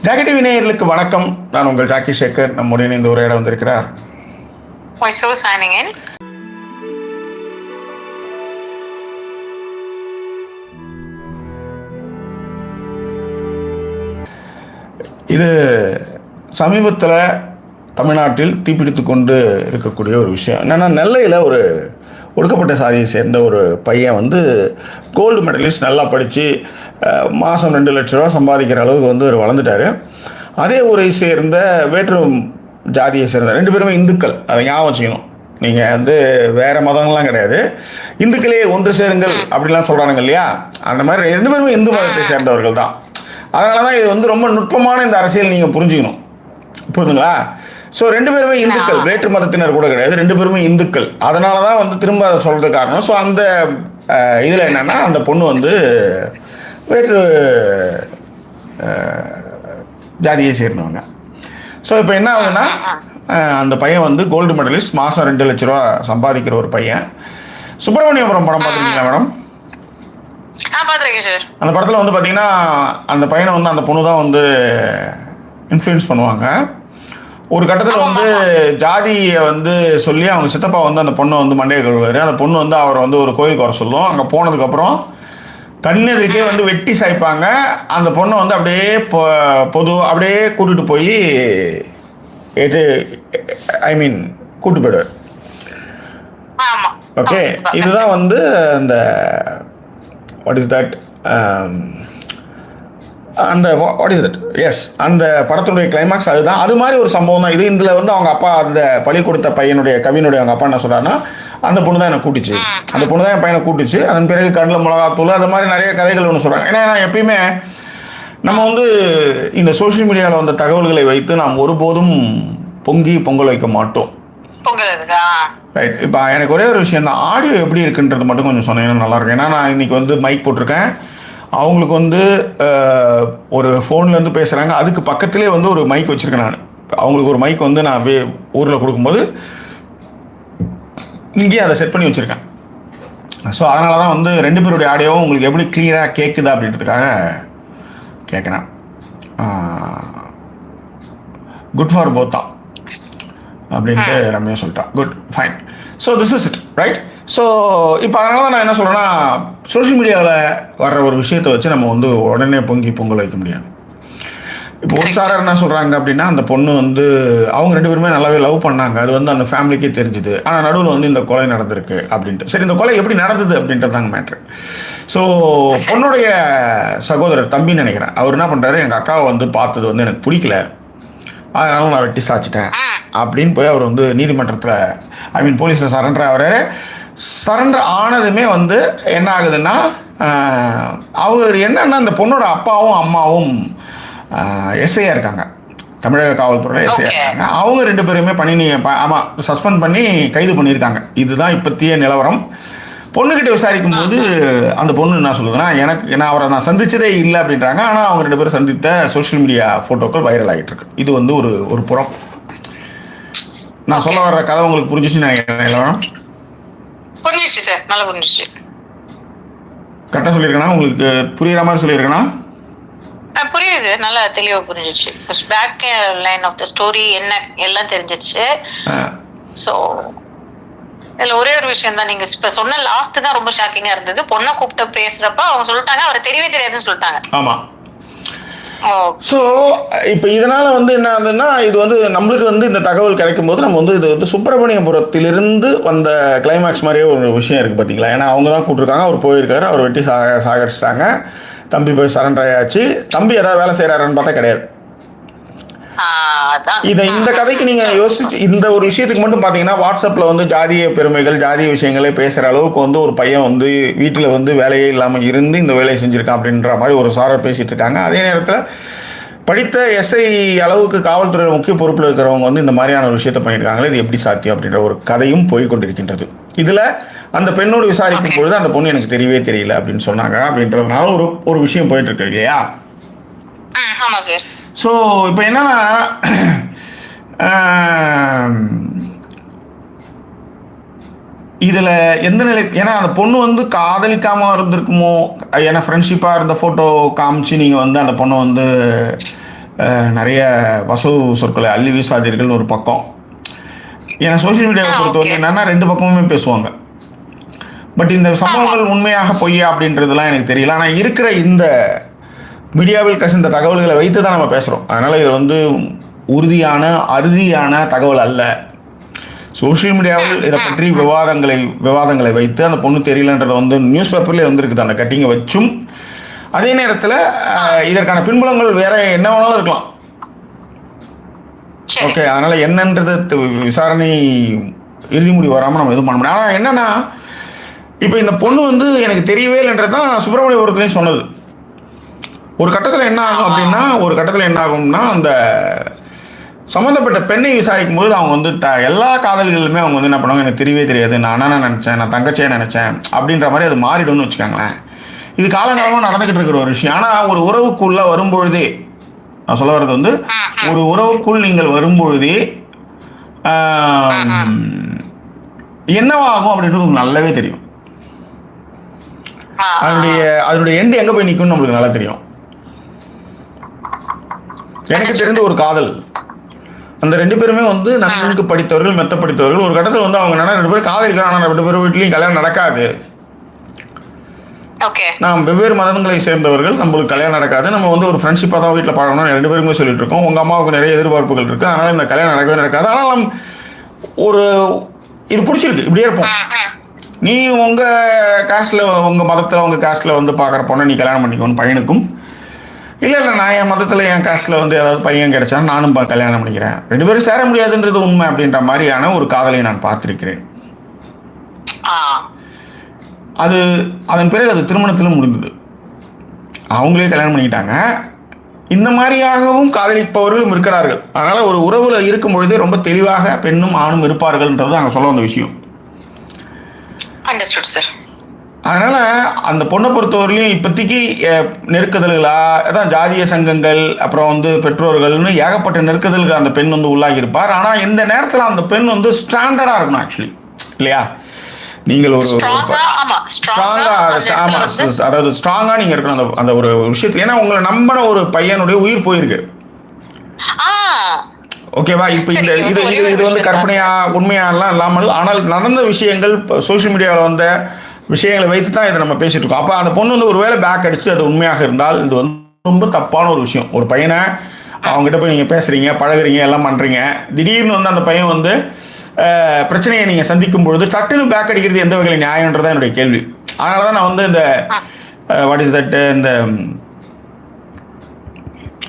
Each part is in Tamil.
ஜாக்கெட் நேயர்களுக்கு வணக்கம். நான் உங்கள் ஜாக்கி சேகர். நம்முடைய இந்த உரையாட வந்திருக்கிறார் இது சமீபத்தில் தமிழ்நாட்டில் தீப்பிடித்து கொண்டு இருக்கக்கூடிய ஒரு விஷயம் என்னென்னா, நெல்லையில் ஒரு ஒடுக்கப்பட்ட சாதியை சேர்ந்த ஒரு பையன் வந்து கோல்டு மெடலிஸ்ட், நல்லா படித்து மாதம் 2 லட்ச ரூபா சம்பாதிக்கிற அளவுக்கு வந்து ஒரு வளர்ந்துட்டார். அதே ஊரை சேர்ந்த வேற்று ஜாதியை சேர்ந்த 2 பேருமே இந்துக்கள். அதை ஞாபகம் வச்சுக்கணும். நீங்கள் வந்து வேறு மதங்கள்லாம் கிடையாது, இந்துக்களே ஒன்று சேருங்கள் அப்படிலாம் சொல்கிறானுங்க இல்லையா, அந்த மாதிரி 2 பேருமே இந்து மதத்தை சேர்ந்தவர்கள் தான். அதனால தான் இது வந்து ரொம்ப நுட்பமான இந்த அரசியல் நீங்கள் புரிஞ்சுக்கணும். புரியுதுங்களா? ஸோ 2 பேருமே இந்துக்கள், வேற்று மதத்தினர் கூட கிடையாது, 2 பேருமே இந்துக்கள். அதனால தான் வந்து திரும்ப அதை சொல்கிறது காரணம். ஸோ அந்த இதில் என்னென்னா, அந்த பொண்ணு வந்து வேற்று ஜாதியை சேர்ந்தவங்க. ஸோ இப்போ என்ன ஆகுதுன்னா, அந்த பையன் வந்து கோல்டு மெடலிஸ்ட், மாதம் 2 லட்ச ரூபா சம்பாதிக்கிற ஒரு பையன். சுப்பிரமணியபுரம் படம் பார்த்துருக்கீங்களா மேடம்? அந்த படத்தில் வந்து பார்த்தீங்கன்னா, அந்த பையனை வந்து அந்த பொண்ணு தான் வந்து இன்ஃப்ளூயன்ஸ் பண்ணுவாங்க. ஒரு கட்டத்தில் வந்து ஜாதியை வந்து சொல்லி அவங்க சித்தப்பா வந்து அந்த பொண்ணை வந்து மண்டையை கழுவார். அந்த பொண்ணு வந்து அவரை வந்து ஒரு கோயிலுக்கு வர சொல்லும். அங்கே போனதுக்கப்புறம் கண்ணெதிர்க்கே வந்து வெட்டி சாய்ப்பாங்க. அந்த பொண்ணை வந்து அப்படியே அப்படியே கூட்டிகிட்டு போய் கூப்பிட்டு போயிடுவார். ஓகே, இதுதான் வந்து அந்த வாட் இஸ் தட் அந்த வாட் இஸ் தட் எஸ் அந்த படத்தினுடைய கிளைமாக்ஸ் அதுதான். அது மாதிரி ஒரு சம்பவம் தான் இது. இதில் வந்து அவங்க அப்பா, அந்த பழி கொடுத்த பையனுடைய கவினுடைய அவங்க அப்பா என்ன சொல்கிறாருன்னா, அந்த பொண்ணு தான் என்னை கூட்டிச்சு, அந்த பொண்ணு தான் என் பையனை கூட்டிச்சு, அதன் பிறகு கண்ணில் மிளகாத்தூள், அது மாதிரி நிறைய கதைகள் ஒன்று சொல்கிறாங்க. ஏன்னா நான் எப்பயுமே நம்ம வந்து இந்த சோஷியல் மீடியாவில் வந்த தகவல்களை வைத்து நாம் ஒருபோதும் பொங்கல் வைக்க மாட்டோம். ரைட். இப்போ எனக்கு ஒரே ஒரு விஷயம் தான், ஆடியோ எப்படி இருக்குன்றது மட்டும் கொஞ்சம் சொன்னீங்கன்னா நல்லாயிருக்கும். ஏன்னா நான் இன்றைக்கி வந்து மைக் போட்டிருக்கேன். அவங்களுக்கு வந்து ஒரு ஃபோன்லேருந்து பேசுகிறாங்க, அதுக்கு பக்கத்துலேயே வந்து ஒரு மைக் வச்சுருக்கேன். நான் அவங்களுக்கு ஒரு மைக் வந்து நான் ஊரில் கொடுக்கும்போது இங்கேயே அதை செட் பண்ணி வச்சுருக்கேன். ஸோ அதனால தான் வந்து 2 பேருடைய ஆடியோவும் உங்களுக்கு எப்படி கிளியராக கேட்குதா அப்படின்றதுக்காக கேட்குறேன். குட் ஃபார் போத் தான் அப்படின்ட்டு ரம்யா சொல்லிட்டான். Good, fine. So this is it, right? So இப்போ அதனால தான் நான் என்ன சொல்கிறேன்னா, சோஷியல் மீடியாவில் வர்ற ஒரு விஷயத்தை வச்சு நம்ம வந்து உடனே பொங்கல் வைக்க முடியாது. இப்போ ஒரு சாரர் என்ன சொல்கிறாங்க அப்படின்னா, அந்த பொண்ணு வந்து அவங்க 2 பேருமே நல்லாவே லவ் பண்ணாங்க, அது வந்து அந்த ஃபேமிலிக்கே தெரிஞ்சுது, ஆனால் நடுவில் வந்து இந்த கொலை நடந்திருக்கு அப்படின்ட்டு. சரி, இந்த கொலை எப்படி நடந்தது அப்படின்றது தாங்க மேட்ரு. ஸோ பொண்ணுடைய சகோதரர், தம்பின்னு நினைக்கிறேன், அவர் என்ன பண்ணுறாரு, எங்கள் அக்காவை வந்து பார்த்தது வந்து எனக்கு பிடிக்கல, அதனால நான் வெட்டி சாச்சிட்டேன் அப்படின்னு போய் அவர் வந்து நீதிமன்றத்தில் போலீஸில் சரண்டர் ஆகிறாரு. சரண்டர் ஆனதுமே வந்து என்ன ஆகுதுன்னா, அவர் என்னன்னா, அந்த பொண்ணோட அப்பாவும் அம்மாவும் எஸ்ஐயா இருக்காங்க, தமிழக காவல்துறையில் எஸ்ஐயா இருக்காங்க. அவங்க 2 பேருமே சஸ்பெண்ட் பண்ணி கைது பண்ணியிருக்காங்க. இதுதான் இப்பத்திய நிலவரம். பொண்ணுக்கிட்ட விசாரிக்கும் போது அந்த பொண்ணு என்ன சொல்லுதுன்னா, நான் அவரை நான் சந்திச்சதே இல்லை அப்படின்றாங்க. ஆனால் அவங்க 2 பேரும் சந்தித்த சோஷியல் மீடியா ஃபோட்டோக்கள் வைரல் ஆகிட்டு இருக்கு. இது வந்து ஒரு புறம். நான் சொல்ல வர்ற கதை உங்களுக்கு புரிஞ்சிச்சுன்னு நினைக்கிறேன். புரிஞ்சிச்சு சார், நல்லா புரிஞ்சிச்சு. கரெக்டாக சொல்லியிருக்கேனா? உங்களுக்கு புரியுற மாதிரி சொல்லியிருக்கேனா? புரியுது, நல்லா தெளிவா புரிஞ்சிச்சு. Back line of the story என்ன எல்லாம் தெரிஞ்சிருச்சு. ஸோ இதில் ஒரே ஒரு விஷயம் தான், நீங்க இப்ப சொன்ன லாஸ்ட் தான் ரொம்ப ஷாக்கிங்கா இருந்தது. பொண்ணை கூப்பிட்டு பேசுறப்ப அவங்க சொல்லிட்டாங்க அவரை தெரியவே தெரியாதுன்னு சொல்லிட்டாங்க. ஆமா. ஸோ இப்போ இதனால் வந்து என்ன ஆகுதுன்னா, இது வந்து நம்மளுக்கு வந்து இந்த தகவல் கிடைக்கும் போது நம்ம வந்து இது வந்து சுப்பிரமணியபுரத்திலிருந்து வந்த கிளைமேக்ஸ் மாதிரியே ஒரு விஷயம் இருக்குது பார்த்தீங்களா. ஏன்னா அவங்க தான் கூப்பிட்ருக்காங்க, அவர் போயிருக்காரு, அவர் வெட்டி சாகடிச்சிட்டாங்க, தம்பி போய் சரண்டர் ஆயாச்சு. தம்பி ஏதாவது வேலை செய்கிறாருன்னு பார்த்தா கிடையாது. இந்த கதைக்கு நீங்கள் யோசிச்சு இந்த ஒரு விஷயத்துக்கு மட்டும் பார்த்தீங்கன்னா, வாட்ஸ்அப்பில் வந்து ஜாதிய பெருமைகள், ஜாதிய விஷயங்களே பேசுகிற அளவுக்கு வந்து ஒரு பையன் வந்து வீட்டில் வந்து வேலையே இல்லாமல் இருந்து இந்த வேலையை செஞ்சுருக்கான் அப்படின்ற மாதிரி ஒரு சாரர் பேசிகிட்டு இருக்காங்க. அதே நேரத்தில் படித்த எஸ்ஐ அளவுக்கு காவல்துறை முக்கிய பொறுப்பில் இருக்கிறவங்க வந்து இந்த மாதிரியான ஒரு விஷயத்தை பண்ணியிருக்காங்களே, இது எப்படி சாத்தியம் அப்படின்ற ஒரு கதையும் போய் கொண்டிருக்கின்றது. இதில் அந்த பெண்ணோடு விசாரிக்கும் பொழுது அந்த பொண்ணு எனக்கு தெரியவே தெரியல அப்படின்னு சொன்னாங்க. அப்படின்றதுனால ஒரு விஷயம் போயிட்டு இருக்கு இல்லையா? ஆமாம் சார். ஸோ இப்போ என்னன்னா, இதில் எந்த நிலை, ஏன்னா அந்த பொண்ணு வந்து காதலிக்காமல் இருந்திருக்குமோ, ஏன்னா ஃப்ரெண்ட்ஷிப்பாக இருந்த ஃபோட்டோ காமிச்சு நீங்கள் வந்து அந்த பொண்ணை வந்து நிறைய வசவு சொற்களை அள்ளி வீசாதீர்கள்னு ஒரு பக்கம். ஏன்னா சோஷியல் மீடியாவை பொறுத்தவரைக்கும் என்னன்னா 2 பக்கமுமே பேசுவாங்க. பட் இந்த சம்பவங்கள் உண்மையாக பொய்யா அப்படின்றதுலாம் எனக்கு தெரியல. ஆனால் இருக்கிற இந்த மீடியாவில் கசிந்த தகவல்களை வைத்து தான் நம்ம பேசுகிறோம். அதனால் இது வந்து அறுதியான தகவல் அல்ல. சோஷியல் மீடியாவில் இதை பற்றி விவாதங்களை வைத்து அந்த பொண்ணு தெரியலன்றதை வந்து நியூஸ் பேப்பர்லேயே வந்துருக்குது அந்த கட்டிங்கை வச்சும். அதே நேரத்தில் இதற்கான பின்புலங்கள் வேற என்ன வேணாலும் இருக்கலாம். ஓகே, அதனால் என்னன்றது விசாரணை இறுதி முடிவு வராமல் நம்ம எதுவும் பண்ண முடியும். ஆனால் என்னன்னா, இப்போ இந்த பொண்ணு வந்து எனக்கு தெரியவே இல்லைன்றது தான் சுப்பிரமணியபுரத்துலேயும் சொன்னது. ஒரு கட்டத்தில் என்ன ஆகும்னா அந்த சம்மந்தப்பட்ட பெண்ணை விசாரிக்கும் போது அவங்க வந்து எல்லா காதல்களுமே அவங்க வந்து என்ன பண்ணுவாங்க, எனக்கு தெரியவே தெரியாது, நான் அண்ணனை நினச்சேன், நான் தங்கச்சியை நினச்சேன் அப்படின்ற மாதிரி அது மாறிடும்னு வச்சுக்கோங்களேன். இது காலங்காலமாக நடந்துக்கிட்டு இருக்கிற ஒரு விஷயம். ஆனால் ஒரு உறவுக்குள்ளே வரும்பொழுதே, நான் சொல்ல வர்றது வந்து ஒரு உறவுக்குள் நீங்கள் வரும்பொழுதே என்னவாகும் அப்படின்றது நல்லாவே தெரியும். அதனுடைய எண்டு எங்கே போய் நிற்கும்னு நம்மளுக்கு நல்லா தெரியும். எனக்கு தெரிந்த ஒரு காதல், அந்த 2 பேருமே வந்து நன்கு படித்தவர்கள், மெத்த படித்தவர்கள். ஒரு கட்டத்தில் வந்து அவங்க 2 பேரும் காதலிக்கிறாங்க, ஆனால் 2 பேரும் வீட்லையும் கல்யாணம் நடக்காது. நாம் வெவ்வேறு மதங்களை சேர்ந்தவர்கள், நம்மளுக்கு கல்யாணம் நடக்காது, நம்ம வந்து ஒரு ஃப்ரெண்ட்ஷிப்பாக தான் வீட்டில் பழகணும் 2 பேருமே சொல்லிட்டு இருக்கோம். உங்கள் அம்மாவுக்கு நிறைய எதிர்பார்ப்புகள் இருக்குது, அதனால் இந்த கல்யாணம் நடக்காது. ஆனால் நம் இது பிடிச்சிருக்கு, இப்படியே இருப்போம். நீ உங்கள் காஸ்டில், உங்கள் மதத்தில், உங்கள் காஸ்டில் வந்து பார்க்குற பொண்ணை நீ கல்யாணம் பண்ணிக்கணும் பையனுக்கும். இல்லை நான் என் மதத்தில் என் காஸ்டில் வந்து ஏதாவது பையன் கிடைச்சாலும் நானும் கல்யாணம் பண்ணிக்கிறேன். 2 பேரும் சேர முடியாதுன்றது உண்மை அப்படின்ற மாதிரியான ஒரு காதலை நான் பார்த்திருக்கிறேன். அதன் பிறகு அது திருமணத்திலும் முடிந்தது. அவங்களே கல்யாணம் பண்ணிக்கிட்டாங்க. இந்த மாதிரியாகவும் காதலிப்பவர்களும் இருக்கிறார்கள். அதனால் ஒரு உறவுல இருக்கும் பொழுதே ரொம்ப தெளிவாக பெண்ணும் ஆணும் இருப்பார்கள்ன்றது அங்கே சொல்ல வந்த விஷயம். அதனால் அந்த பொண்ணை பொறுத்தவரையிலையும் இப்போதைக்கு நெருக்குதல்களா, அதான் ஜாதிய சங்கங்கள், அப்புறம் வந்து பெற்றோர்கள்னு ஏகப்பட்ட நெருக்குதலுக்கு அந்த பெண் வந்து உள்ளாகி இருப்பார். ஆனால் இந்த நேரத்தில் அந்த பெண் வந்து ஸ்டாண்டர்டாக இருக்கணும் ஆக்சுவலி, இல்லையா? நீங்கள் ஒரு அதாவது ஸ்ட்ராங்காக நீங்கள் இருக்கணும் அந்த ஒரு விஷயத்துல. ஏன்னா உங்களை நம்பின ஒரு பையனுடைய உயிர் போயிருக்கு, ஓகேவா? இப்போ இது வந்து கற்பனையா உண்மையாலாம் இல்லாமல், ஆனால் நடந்த விஷயங்கள் சோஷியல் மீடியாவில் வந்த விஷயங்களை வைத்து தான் இதை நம்ம பேசிட்டு இருக்கோம். அப்போ அந்த பொண்ணு வந்து ஒரு வேளை பேக் அடிச்சு அது உண்மையாக இருந்தால் இது வந்து ரொம்ப தப்பான ஒரு விஷயம். ஒரு பையனை அவங்ககிட்ட போய் நீங்கள் பேசுகிறீங்க, பழகுறீங்க, எல்லாம் பண்ணுறீங்க, திடீர்னு வந்து அந்த பையன் வந்து பிரச்சனையை நீங்கள் சந்திக்கும் பொழுது டக்குன்னு பேக் அடிக்கிறது எந்த வகையில் நியாயன்றதான் என்னுடைய கேள்வி. அதனால தான் நான் வந்து இந்த வாட் இஸ் தட் இந்த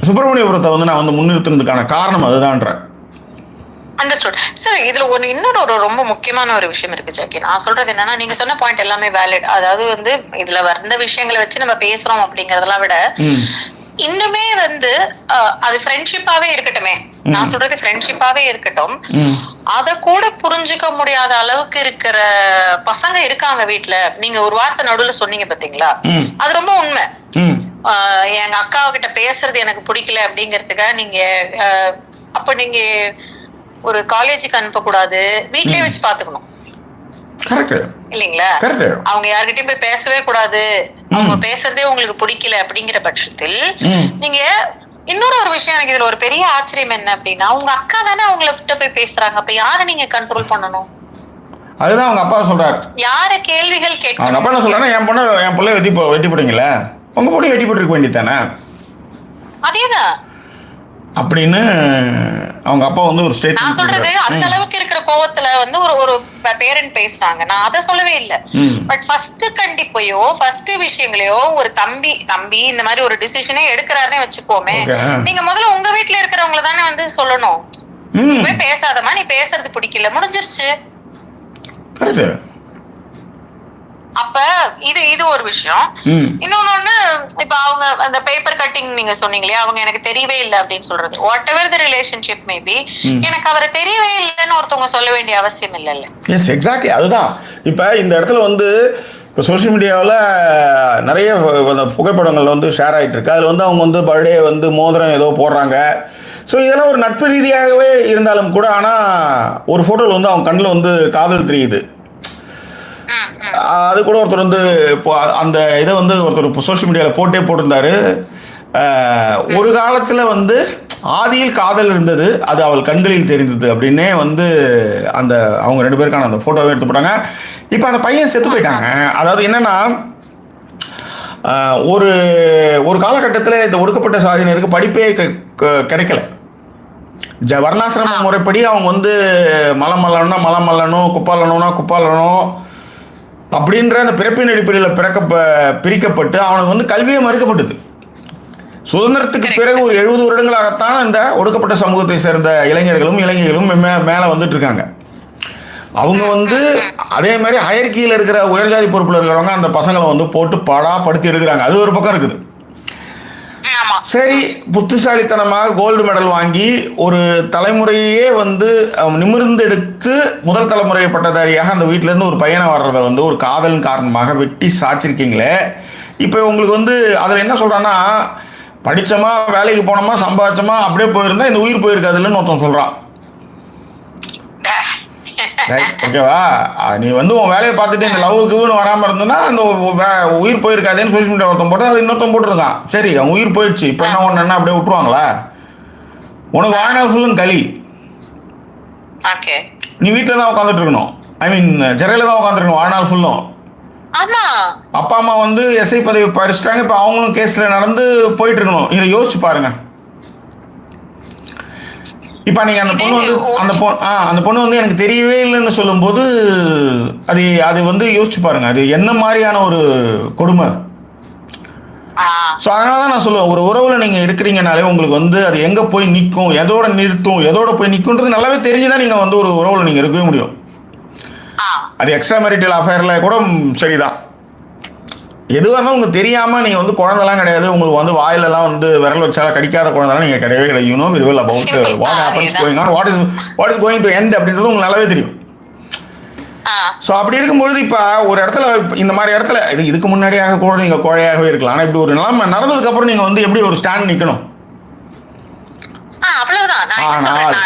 சுப்பிரமணியபுரத்தை வந்து நான் வந்து முன்னிறுத்துறதுக்கான காரணம் அதுதான்றேன். Understood sir. இதுல இன்னொரு ரொம்ப முக்கியமான ஒரு விஷயம் இருக்கு ஜாக்கி. நான் சொல்றது என்னன்னா, நீங்க சொன்ன பாயிண்ட் எல்லாமே வேலிட். அதாவது வந்து இதுல வந்த விஷயங்களை வச்சு நம்ம பேசுறோம் அப்படிங்கறதெல்லாம் விட இன்னுமே வந்து அது ஃப்ரெண்ட்ஷிப்பாவே இருக்கட்டுமே, நான் சொல்றது ஃப்ரெண்ட்ஷிப்பாவே இருக்கட்டும், அத கூட புரிஞ்சுக்க முடியாத அளவுக்கு இருக்கிற பசங்க இருக்காங்க வீட்டுல. நீங்க ஒரு வார்த்தை நடுவுல சொன்னீங்க பாத்தீங்களா, அது ரொம்ப உண்மை. எங்க அக்காவ கிட்ட பேசுறது எனக்கு பிடிக்கல அப்படிங்கறதுக்காக நீங்க அப்ப நீங்க ஒரு காலேஜுக்கு அனுப்ப கூடாது, வீட்லயே வச்சு பாத்துக்கணும் இல்லீங்களா? அவங்க யார்கிட்டயும் போய் பேசவே கூடாது, அவங்க பேசுறதே உங்களுக்கு பிடிக்கல அப்படிங்கிற பட்சத்தில் நீங்க இன்னொரு விஷயம், எனக்கு இதுல ஒரு பெரிய ஆச்சரியம் என்ன அப்படின்னா, உங்க அக்கா தானே அவங்கள கிட்ட போய் பேசுறாங்க, அப்ப யார நீங்க கண்ட்ரோல் பண்ணணும்? அதுதான் அவங்க அப்பா சொல்றாரு. யார கேள்விகள் கேட்க? அவங்க அப்பா என்ன சொல்றாரு, என் பிள்ளை வெட்டி போடுங்களா, உங்க பொண்ணு வெட்டி போட்டுருக்க வேண்டியதானே, அதேதான் அப்படின்னு அவங்க அப்பா வந்து ஒரு ஸ்டேட்மென்ட். நான் சொல்றது அந்த அளவுக்கு இருக்கிற கோவத்துல வந்து ஒரு பேரண்ட் பேசுறாங்க, நான் அத சொல்லவே இல்லை. பட் ஃபர்ஸ்ட் கண்டிப்பையோ ஃபர்ஸ்ட் விஷயங்களையோ ஒரு தம்பி இந்த மாதிரி ஒரு டிசிஷனே எடுக்கிறாருன்னு வச்சுக்கோமே, நீங்க முதல்ல உங்க வீட்டுல இருக்கிறவங்கள தானே வந்து சொல்லணும், நீ போய் பேசாதமா, நீ பேசுறது பிடிக்கல, முடிஞ்சிருச்சு. அப்ப இது ஒரு விஷயம். இன்னொன்னு, இப்ப அவங்க அந்த பேப்பர் கட்டிங் நீங்க சொன்னீங்களே, அவங்க எனக்கு தெரியவே இல்லை அப்படின்னு சொல்றது, whatever the relationship may be, எனக்கு அவரை தெரியவே இல்லைன்னு ஒருத்தவங்க சொல்ல வேண்டிய அவசியம் இல்லைல்ல. Yes, exactly. அதுதான் இப்ப இந்த இடத்துல வந்து இப்போ சோஷியல் மீடியாவில் நிறைய புகைப்படங்கள் வந்து ஷேர் ஆகிட்டு இருக்கு. அதில் வந்து அவங்க வந்து பர்த்டே வந்து மோதிரம் ஏதோ போடுறாங்க. ஸோ இதெல்லாம் ஒரு நட்பு ரீதியாகவே இருந்தாலும் கூட, ஆனால் ஒரு ஃபோட்டோவில் வந்து அவங்க கண்ணில் வந்து காதல் தெரியுது. அது கூட ஒருத்தர் வந்து இப்போ அந்த இதை வந்து ஒருத்தர் சோஷியல் மீடியாவில் போட்டிருந்தாரு. ஒரு காலத்தில் வந்து ஆதியில் காதல் இருந்தது, அது அவள் கண்களில் தெரிந்தது அப்படின்னே வந்து அந்த அவங்க 2 பேருக்கான அந்த ஃபோட்டோவை எடுத்து போட்டாங்க. இப்போ அந்த பையன் செத்து போயிட்டாங்க. அதாவது என்னன்னா, ஒரு ஒரு காலகட்டத்தில் இந்த ஒடுக்கப்பட்ட சாதியினருக்கு படிப்பே கிடைக்கல. வர்ணாசிரம முறைப்படி அவங்க வந்து மலம் மல்லணும், குப்பாலணும்னா குப்பாலணும் அப்படின்ற அந்த பிறப்பின் அடிப்படையில் பிரிக்கப்பட்டு அவனுக்கு வந்து கல்வியை மறுக்கப்பட்டது. சுதந்திரத்துக்கு பிறகு ஒரு 70 வருடங்களாகத்தான் இந்த ஒடுக்கப்பட்ட சமூகத்தை சேர்ந்த இளைஞர்களும் மேலே வந்துட்டு இருக்காங்க. அவங்க வந்து அதே மாதிரி ஹையர்கியில் இருக்கிற உயர்ஜாதி பொறுப்பில் இருக்கிறவங்க அந்த பசங்களை வந்து போட்டு படுத்தி எடுக்கிறாங்க. அது ஒரு பக்கம் இருக்குது. சரி, புத்திசாலித்தனமாக கோல்டு மெடல் வாங்கி ஒரு தலைமுறையே வந்து நிமிர்ந்து எடுத்து முதல் தலைமுறை பட்டதாரியாக அந்த வீட்டிலேருந்து ஒரு பையனை வர்றதை வந்து ஒரு காதலின் காரணமாக வெட்டி சாச்சிருக்கீங்களே. இப்போ உங்களுக்கு வந்து அதில் என்ன சொல்கிறான்னா, படித்தோமா, வேலைக்கு போனோமா, சம்பாதிச்சோமா, அப்படியே போயிருந்தா இந்த உயிர் போயிருக்காதுல்லன்னு ஒருத்தன் சொல்கிறான். ரைட், ஓகேவா? நீ வந்து உன் வேலையை பார்த்துட்டு இந்த லவ்வுக்குன்னு வராமல் இருந்ததுன்னா அந்த உயிர் போயிருக்காதேன்னு சோஷியல் மீடியா ஒருத்தன் போட்டு அது இன்னொருத்தன் போட்டுருக்கான். சரி, அவன் உயிர் போயிடுச்சு, இப்போ என்ன ஒன்று அப்படியே விட்டுருவாங்களா? உனக்கு வாழ்நாள் ஃபுல்லும் களி. நீ வீட்டில் தான் உட்காந்துட்டு இருக்கணும், ஐ மீன் ஜெரையில் தான் உட்காந்துருக்கணும் வாழ்நாள் ஃபுல்லும். அப்பா அம்மா வந்து எஸ்ஐ பதவி பறிச்சுட்டாங்க, இப்போ அவங்களும் கேஸில் நடந்து போயிட்டு இருக்கணும். இதை யோசிச்சு பாருங்க. இப்போ நீங்கள் அந்த பொண்ணு வந்து எனக்கு தெரியவே இல்லைன்னு சொல்லும்போது அது வந்து யோசிச்சு பாருங்க, அது என்ன மாதிரியான ஒரு கொடுமை. ஸோ அதனால தான் நான் சொல்லுவேன், ஒரு உறவில் நீங்கள் இருக்கிறீங்கனாலே உங்களுக்கு வந்து அது எங்கே போய் நிற்கும், எதோட நிறுத்தும், எதோட போய் நிற்கும்ன்றது நல்லாவே தெரிஞ்சுதான் நீங்கள் வந்து ஒரு உறவில் நீங்கள் இருக்கவே முடியும். அது எக்ஸ்ட்ரா மேரிட்டல் அஃபேரில் கூட சரிதான். எதுவாக இருந்தாலும் உங்களுக்கு தெரியாமல் நீங்கள் வந்து குழந்தைலாம் கிடையாது, உங்களுக்கு வந்து வாயிலெல்லாம் வந்து விரல் வச்சா கடிக்காத குழந்தைலாம் நீங்கள் கிடையவே கிடையாது. You know very well about what happens going on, what is going to end அப்படின்றது உங்களுக்கு நல்லாவே தெரியும். ஸோ அப்படி இருக்கும்பொழுது இப்போ ஒரு இடத்துல இந்த மாதிரி இடத்துல இதுக்கு முன்னாடியாக கூட நீங்கள் கோழையாகவே இருக்கலாம். ஆனால் இப்படி ஒரு நிலைமை நடந்ததுக்கப்புறம் நீங்கள் வந்து எப்படி ஒரு ஸ்டாண்ட் நிற்கணும்?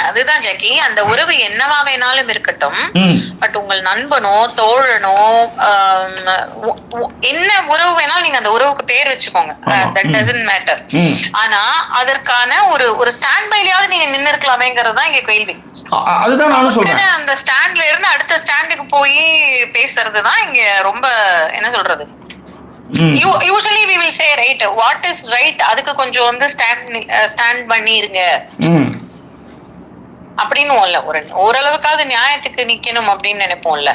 அதுதான் ஜக்கி, அந்த உறவு என்னவா வேணாலும் இருக்கட்டும், பட் உங்கள் நண்பனோ தோழனோ என்ன உறவு வேணாலும் நீங்க அந்த உறவுக்கு பேர் வச்சுக்கோங்க, தட் டசன்ட் மேட்டர். ஆனா அதற்கான ஒரு ஸ்டாண்ட் பைலயாவது நீங்க நின்னு இருக்கலாமேங்கிறதுதான் இங்க கேள்வி. அதுதான் நானும் சொல்றேன். அந்த ஸ்டாண்ட்ல இருந்து அடுத்த ஸ்டாண்டுக்கு போய் பேசுறதுதான் இங்க ரொம்ப என்ன சொல்றது, usually we will say right, what is right, அதுக்கு கொஞ்சம் வந்து ஸ்டாண்ட் பண்ணி இருங்க அப்படின்னு இல்ல, ஓரளவுக்காவது நியாயத்துக்கு நிக்கணும் அப்படின்னு நினைப்போம்ல.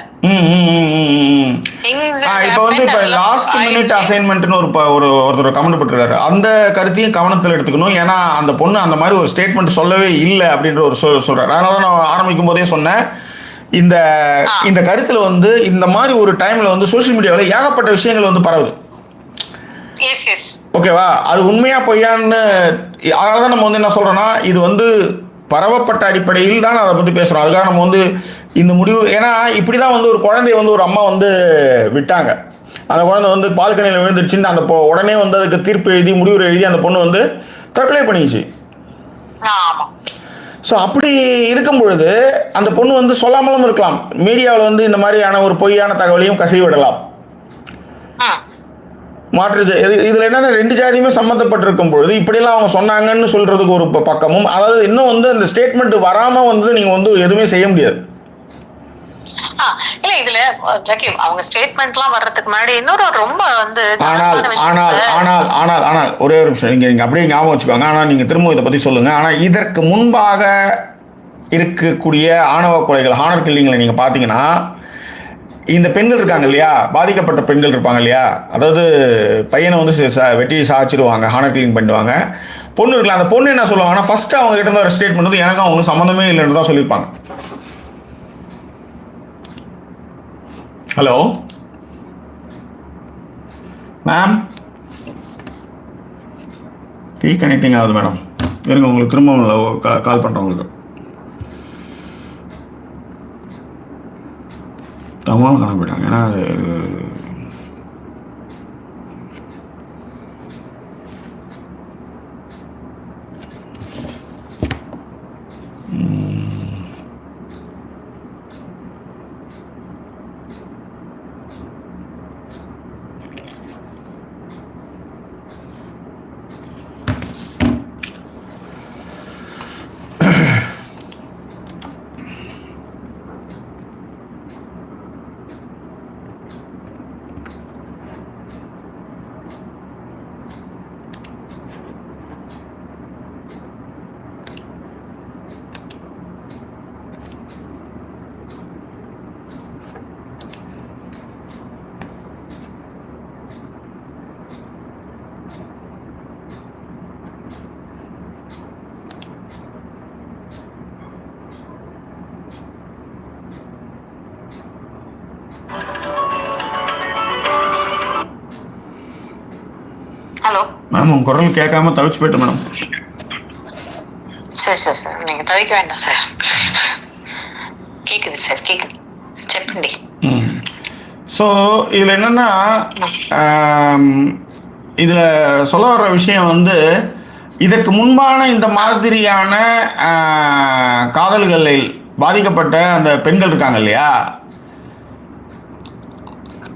இப்ப வந்து இப்ப லாஸ்ட் மினிட் அசைன்மெண்ட்னு ஒருத்தர் கமெண்ட் போட்டிருக்காரு, அந்த கருத்தையும் கவனத்தில் எடுத்துக்கணும். ஏன்னா அந்த பொண்ணு அந்த மாதிரி ஒரு ஸ்டேட்மெண்ட் சொல்லவே இல்லை அப்படின்ற ஒரு சொல்றாரு. அதனால நான் ஆரம்பிக்கும் போதே சொன்னேன், இந்த கருத்துல வந்து இந்த மாதிரி ஒரு டைம்ல வந்து சோசியல் மீடியாவில் ஏகப்பட்ட விஷயங்கள் வந்து பரவுது. ஓகேவா? அது உண்மையா பொய்யான்னு அதனாலதான் நம்ம வந்து என்ன சொல்றோம்னா, இது வந்து பரவப்பட்ட அடிப்படையில் தான் அதை பத்தி பேசுறோம். அதுக்காக நம்ம வந்து இந்த முடிவு, ஏன்னா இப்படிதான் வந்து ஒரு குழந்தைய வந்து ஒரு அம்மா வந்து விட்டாங்க, அந்த குழந்தை வந்து பால்கனியில் விழுந்துருச்சுன்னு அந்த உடனே வந்து அதுக்கு தீர்ப்பு எழுதி முடிவு எழுதி அந்த பொண்ணு வந்து தற்கொலை பண்ணிச்சு. ஸோ அப்படி இருக்கும் பொழுது அந்த பொண்ணு வந்து சொல்லாமலும் இருக்கலாம், மீடியாவில் வந்து இந்த மாதிரியான ஒரு பொய்யான தகவலையும் கசிய விடலாம். மாற்று இதில் என்னென்ன 2 ஜாதியுமே சம்மந்தப்பட்டிருக்கும் பொழுது இப்படிலாம் அவங்க சொன்னாங்கன்னு சொல்றதுக்கு ஒரு பக்கமும், அதாவது இன்னும் வந்து அந்த ஸ்டேட்மெண்ட் வராமல் வந்து நீங்கள் வந்து எதுவுமே செய்ய முடியாது. இல்ல இதுல ஜக்கி அவங்க ஸ்டேட்மெண்ட்லாம் வர்றதுக்கு முன்னாடி இன்னொரு ரொம்ப வந்து ஆனால் ஒரே ஒரு நிமிஷம் நீங்க அப்படியே ஞாபகம் வச்சுக்கோங்க. ஆனால் நீங்க திரும்ப இதை பத்தி சொல்லுங்க. ஆனால் இதற்கு முன்பாக இருக்கக்கூடிய ஆணவ கொலைகள், ஹானர் கில்லிங்களை நீங்க பாத்தீங்கன்னா, இந்த பெண்கள் இருக்காங்க இல்லையா, பாதிக்கப்பட்ட பெண்கள் இருப்பாங்க இல்லையா, அதாவது பையனை வந்து வெட்டி சாச்சிருவாங்க, ஹானர் கில்லிங் பண்ணுவாங்க. பொண்ணு இருக்கலாம், அந்த பொண்ணு என்ன சொல்லுவாங்கன்னா, ஃபர்ஸ்ட் அவங்க கிட்ட இருந்து ஒரு ஸ்டேட்மெண்ட் வந்து எனக்கு அவங்க சம்மந்தமே இல்லைன்னு தான் சொல்லியிருப்பாங்க. ஹலோ மேம், ரீகனெக்டிங் ஆகுது மேடம், இருங்க உங்களுக்கு திரும்ப கால் பண்ணுறேன். உங்களுக்கு தமிழும் காண போயிட்டாங்க. ஏன்னா மேம் உங்க குரல் கேட்காம தவிச்சு போயிட்டு மேடம். சரி சார் சார் நீங்க தவிக்க வேண்டாம் சார். கேக்குது சார் கேக்குது செப்பண்டி. ஸோ இதில் என்னென்னா இதில் சொல்ல வர்ற விஷயம் வந்து இதற்கு முன்பான இந்த மாதிரியான காதல்களில் பாதிக்கப்பட்ட அந்த பெண்கள் இருக்காங்க இல்லையா,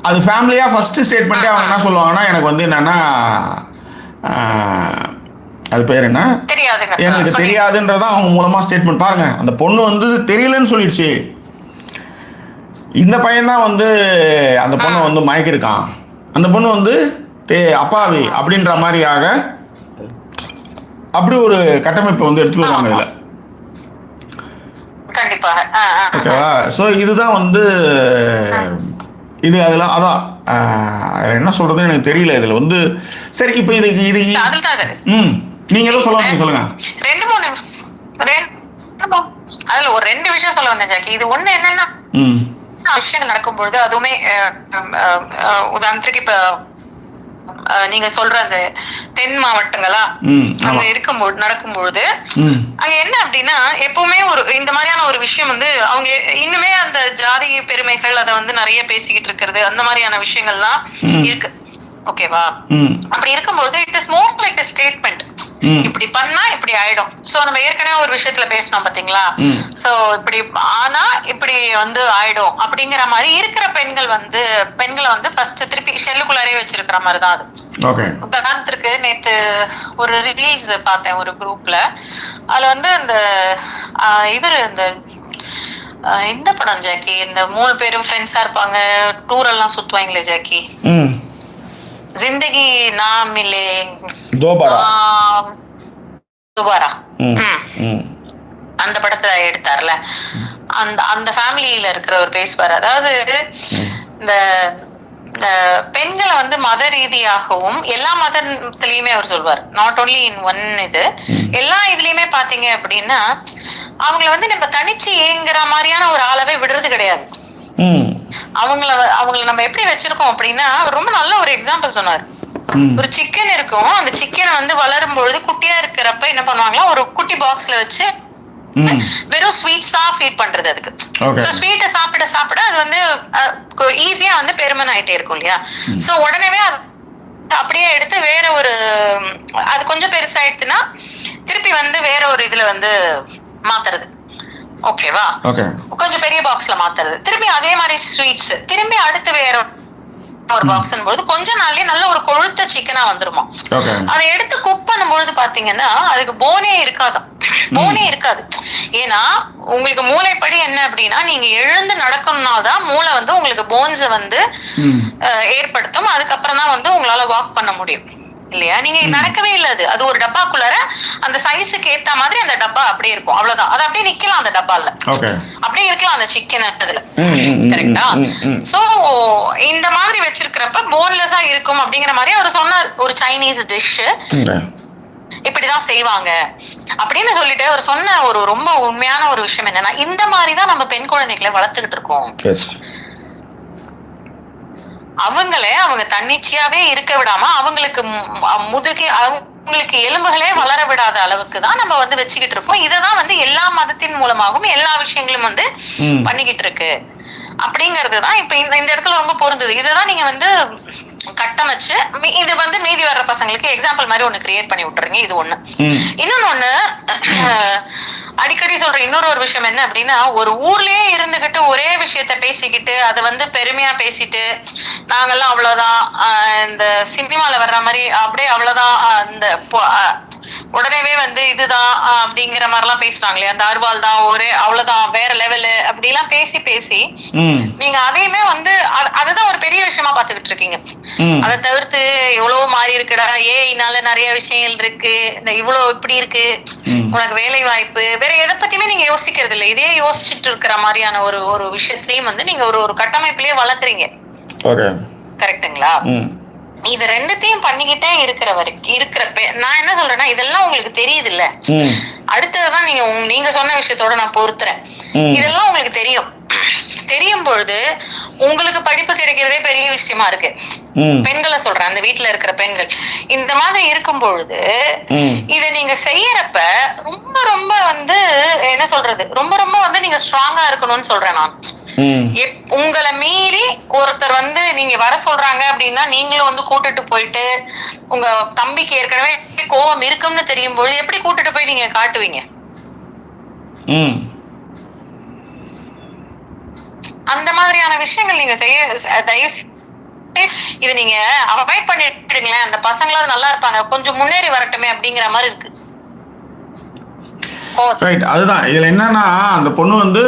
அது ஃபேமிலியாக ஃபஸ்ட்டு ஸ்டேட்மெண்ட்டே அவங்க என்ன சொல்லுவாங்கன்னா, எனக்கு வந்து என்னென்னா அது பேர் என்ன, எனக்கு தெரியாதுன்றதான் அவங்க மூலமாக ஸ்டேட்மெண்ட். பாருங்கள், அந்த பொண்ணு வந்து தெரியலன்னு சொல்லிடுச்சு, இந்த பையன்தான் வந்து அந்த பொண்ணை வந்து மயக்கிருக்கான், அந்த பொண்ணு வந்து அப்பாவி அப்படின்ற மாதிரியாக அப்படி ஒரு கட்டமைப்பை வந்து எடுத்துட்டு வருவாங்க இதில். ஓகேவா? ஸோ இதுதான் வந்து இது அதில் அதான் என்ன சொல்றது எனக்கு தெரியல இதில் வந்து. சரி, இப்போ இது நீங்க ஏதோ சொல்லுங்க சொல்லுங்க. அதுல ஒரு 2 விஷயம் சொல்ல வந்தேன் ஜாக்கி. இது ஒண்ணு என்னன்னா, விஷயங்கள் நடக்கும்பொழுது அதுவுமே உதாரணத்துக்கு இப்ப நீங்க சொல்ற அந்த தென் மாவட்டங்களா அங்க இருக்கும்போது நடக்கும்பொழுது அங்க என்ன அப்படின்னா, எப்பவுமே ஒரு இந்த மாதிரியான ஒரு விஷயம் வந்து அவங்க இன்னுமே அந்த ஜாதி பெருமைகள் அதை வந்து நிறைய பேசிக்கிட்டு இருக்கிறது, அந்த மாதிரியான விஷயங்கள்லாம் இருக்கு. ஓகேவா? அப்படி இருக்கும்போது it is more like a statement. இப்படி பண்ணா இப்படி ஆயிடும். சோ நம்ம ஏற்கனவே ஒரு விஷயத்துல பேசணும் பாத்தீங்களா, சோ இப்படி ஆனா இப்படி வந்து ஆயிடும் அப்படிங்கிற மாதிரி இருக்கிற பெண்களை வந்து ஃபர்ஸ்ட் திருப்பி ஷெல்லுக்குள்ளாரே வச்சிருக்கிற மாதிரிதான் அது. உதாரணத்திற்கு நேத்து ஒரு ரிலீஸ் பார்த்தேன் ஒரு குரூப்ல. அதுல வந்து அந்த இந்த படம் ஜாக்கி, இந்த 3 பேரும் ஃப்ரெண்ட்ஸா இருப்பாங்க, டூர் எல்லாம் சுத்துவாங்களே ஜாக்கி, ஜிந்தகி நாம் மிலே தோபாரா, அந்த படத்தை எடுத்தார்ல, அந்த ஃபேமிலியில இருக்கிற ஒரு பேசுவார். அதாவது இந்த பெண்களை வந்து மத ரீதியாகவும் எல்லா மதத்திலயுமே அவர் சொல்வார், நாட் ஓன்லி இன் ஒன் இது, எல்லா இதுலயுமே பாத்தீங்க அப்படின்னா அவங்களை வந்து நம்ம தனிச்சு ஏங்குற மாதிரியான ஒரு ஆளவே விடுறது கிடையாது. அவங்கள நம்ம எப்படி வச்சிருக்கோம் அப்படின்னா, ரொம்ப நல்ல ஒரு எக்ஸாம்பிள் சொன்னார். ஒரு சிக்கன் இருக்கும், அந்த சிக்கனை வந்து வளரும் பொழுது குட்டியா இருக்கிறப்ப என்ன பண்ணுவாங்களா, ஒரு குட்டி பாக்ஸ்ல வச்சு வெறும் ஸ்வீட்ஸா ஃபீட் பண்றது அதுக்கு. ஸ்வீட்டை சாப்பிட சாப்பிட அது வந்து ஈஸியா வந்து பெருமன் ஆயிட்டே இருக்கும் இல்லையா. சோ உடனே அப்படியே எடுத்து வேற ஒரு, அது கொஞ்சம் பெருசாயிடுச்சுன்னா திருப்பி வந்து வேற ஒரு இதுல வந்து மாத்துறது. ஓகேவா? கொஞ்சம் பெரிய பாக்ஸ்ல மாத்துறது, திருப்பி அதே மாதிரி ஸ்வீட்ஸ், திரும்பி அடுத்து வேற ஒரு பாக்ஸ் போது கொஞ்ச நாள்லயே நல்ல ஒரு கொழுத்த சிக்கனா வந்துருமா. அதை எடுத்து குக் பண்ணும்பொழுது பாத்தீங்கன்னா அதுக்கு போனே இருக்காது. ஏன்னா உங்களுக்கு மூளைப்படி என்ன அப்படின்னா, நீங்க எழுந்து நடக்கணும்னாதான் மூளை வந்து உங்களுக்கு போன்ஸ வந்து ஏற்படுத்தும், அதுக்கப்புறம் தான் வந்து உங்களால வாக் பண்ண முடியும் இல்லையா. நீங்க நடக்கவே இல்ல, அது ஒரு டப்பாக்குள்ளார அந்த சைஸுக்கு ஏத்த மாதிரி அந்த டப்பா அப்படியே இருக்கும், அவ்வளவுதான். அது அப்படியே நிக்கலாம் அந்த டப்பால, அப்படியே இருக்கலாம் அந்த சிக்கன் அதுல. கரெக்டா? சோ இந்த மாதிரி வச்சிருக்கிறப்ப போன்லெஸ்ஸா இருக்கும் அப்படிங்கிற மாதிரி அவர் சொன்னார். ஒரு சைனீஸ் டிஷ் இப்படிதான் செய்வாங்க அப்படின்னு சொல்லிட்டு அவர் சொன்ன ஒரு ரொம்ப உண்மையான ஒரு விஷயம் என்னன்னா, இந்த மாதிரிதான் நம்ம பெண் குழந்தைகளை வளர்த்துக்கிட்டு இருக்கோம். அவங்க தன்னிச்சையாவே இருக்க விடாம அவங்களுக்கு அவங்களுக்கு எலும்புகளே வளர விடாத அளவுக்கு தான் நம்ம வந்து வச்சுக்கிட்டு இருக்கோம். இததான் வந்து எல்லா மதத்தின் மூலமாகவும் எல்லா விஷயங்களும் வந்து பண்ணிக்கிட்டு இருக்கு அப்படிங்கறதுதான் இப்ப இந்த இடத்துல ரொம்ப பொருந்தது. இததான் நீங்க வந்து கட்டமைச்சு இது வந்து மீதி வர்ற பசங்களுக்கு எக்ஸாம்பிள் மாதிரி ஒண்ணு கிரியேட் பண்ணி விட்டுறீங்க. இது ஒண்ணு. இன்னொன்னு அடிக்கடி சொல்ற இன்னொரு விஷயம் என்ன அப்படின்னா, ஒரு ஊர்லயே இருந்துகிட்டு ஒரே விஷயத்த பேசிக்கிட்டு அதை வந்து பெருமையா பேசிட்டு நாங்கெல்லாம் அவ்வளவுதான், இந்த சினிமால வர்ற மாதிரி அப்படியே அவ்வளவுதான், அந்த உடனேவே வந்து இதுதான் அப்படிங்கிற மாதிரி எல்லாம் பேசுறாங்களே, அந்த அருவாள் தான் ஒரே அவ்வளவுதான் வேற லெவலு அப்படி எல்லாம் பேசி நீங்க அதையுமே வந்து அதுதான் ஒரு பெரிய விஷயமா பாத்துக்கிட்டு இருக்கீங்க. அதை தவிர்த்து எவ்வளவு மாறி இருக்குடா, ஏஐனால நிறைய விஷயங்கள் இருக்கு, இந்த இவ்வளவு இப்படி இருக்கு, உனக்கு வேலை வாய்ப்பு, வேற எதை பத்தியுமே நீங்க யோசிக்கிறது இல்லை. இதே யோசிச்சுட்டு இருக்கிற மாதிரியான ஒரு விஷயத்திலயும் வந்து நீங்க ஒரு கட்டமைப்பிலேயே வளர்க்குறீங்க. கரெக்டுங்களா? இது ரெண்டுத்தையும் பண்ணிக்கிட்டே இருக்கிற வரைக்கும் நான் என்ன சொல்றேன்னா, இதெல்லாம் உங்களுக்கு தெரியுது இல்ல, அடுத்ததுதான் நீங்க சொன்ன விஷயத்தோட நான் பொறுத்துறேன். இதெல்லாம் உங்களுக்கு தெரியும் பொழுது உங்களுக்கு படிப்பு கிடைக்கிறதே பெரிய விஷயமா இருக்கு. பெண்களை சொல்றேன், அந்த வீட்டுல இருக்கிற பெண்கள் இந்த மாதிரி இருக்கும் பொழுது இத நீங்க செய்யறப்ப ரொம்ப ரொம்ப வந்து என்ன சொல்றது, ரொம்ப ரொம்ப வந்து நீங்க ஸ்ட்ராங்கா இருக்கணும்னு சொல்றேன் நான். உங்களை மீறி ஒருத்தர் வந்து நீங்க வர சொல்றாங்க அப்படின்னா நீங்களும் வந்து கூட்டிட்டு போயிட்டு, உங்க தம்பிக்கு ஏற்கனவே கோபம் இருக்கும்னு தெரியும் போது எப்படி கூட்டிட்டு போய் நீங்க காட்டுவீங்க? அந்த மாதிரியான விஷயங்கள் நீங்க செய்ய தயவு இது நீங்க அவாய்ட் பண்ணிடுங்களேன். அந்த பசங்களாவது நல்லா இருப்பாங்க, கொஞ்சம் முன்னேறி வரட்டுமே அப்படிங்கிற மாதிரி இருக்கு. அதுதான் இதுல என்னன்னா, அந்த பொண்ணு வந்து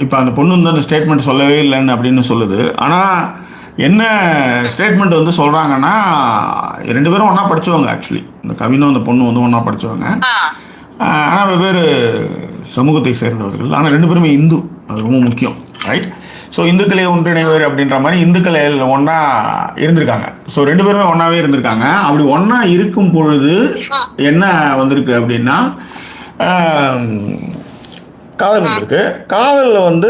இப்போ அந்த பொண்ணு வந்து அந்த ஸ்டேட்மெண்ட் சொல்லவே இல்லைன்னு அப்படின்னு சொல்லுது. ஆனால் என்ன ஸ்டேட்மெண்ட் வந்து சொல்கிறாங்கன்னா, 2 பேரும் ஒன்றா படித்தவங்க. ஆக்சுவலி இந்த கவினும் அந்த பொண்ணு வந்து ஒன்றா படித்தவங்க. ஆனால் வெவ்வேறு சமூகத்தை சேர்ந்தவர்கள். ஆனால் 2 பேருமே இந்து, அது ரொம்ப முக்கியம், ரைட்? ஸோ இந்துக்களே ஒன்றிணைவர் அப்படின்ற மாதிரி இந்துக்கள் ஒன்றா இருந்திருக்காங்க. ஸோ 2 பேருமே ஒன்றாவே இருந்திருக்காங்க. அப்படி ஒன்றா இருக்கும் பொழுது என்ன வந்திருக்கு அப்படின்னா, காதல் இருக்கு. காதலில் வந்து